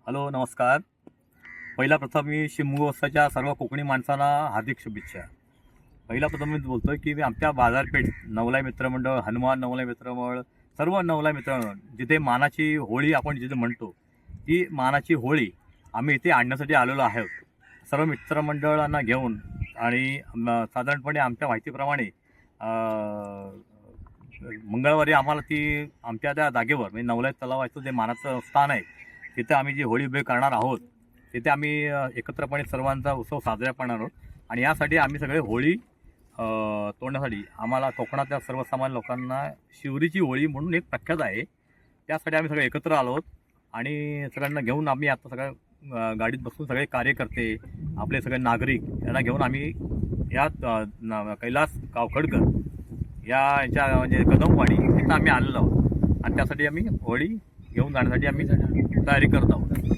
Hello, नमस्कार. पहिला प्रथम मी शिमगोत्सवाच्या सर्व कोकणी माणसांना हार्दिक शुभेच्छा. पहिला प्रथम मी बोलतो की आमच्या बाजारपेठ नवलाई मित्रमंडळ, हनुमान नवलाई मित्रमंडळ, सर्व नवलाई मित्रमंडळ जिथे मानाची होळी आपण जिथे म्हणतो, ती मानाची होळी आम्ही इथे आणण्यासाठी आलेलो आहोत. सर्व मित्रमंडळांना घेऊन आणि साधारणपणे आमच्या माहितीप्रमाणे मंगळवारी आम्हाला ती आमच्या त्या जागेवर म्हणजे नवलाई तलावाचं जे मानाचं स्थान आहे तिथे आम्ही जी होळी उभी करणार आहोत, तिथे आम्ही एकत्रपणे सर्वांचा उत्सव साजरा करणार आहोत. आणि यासाठी आम्ही सगळे होळी तोडण्यासाठी आम्हाला कोकणातल्या सर्वसामान्य लोकांना शिवरीची होळी म्हणून एक प्रख्यात आहे, त्यासाठी आम्ही सगळे एकत्र आलो आहोत. आणि सगळ्यांना घेऊन आम्ही आता सगळ्या गाडीत बसून सगळे कार्यकर्ते, आपले सगळे नागरिक यांना घेऊन आम्ही या कैलास कावखडकर यांच्या म्हणजे कदमवाडी इथं आम्ही आलेलो आहोत. आणि त्यासाठी आम्ही होळी घेऊन जाण्यासाठी आम्ही तयारी करत आहोत.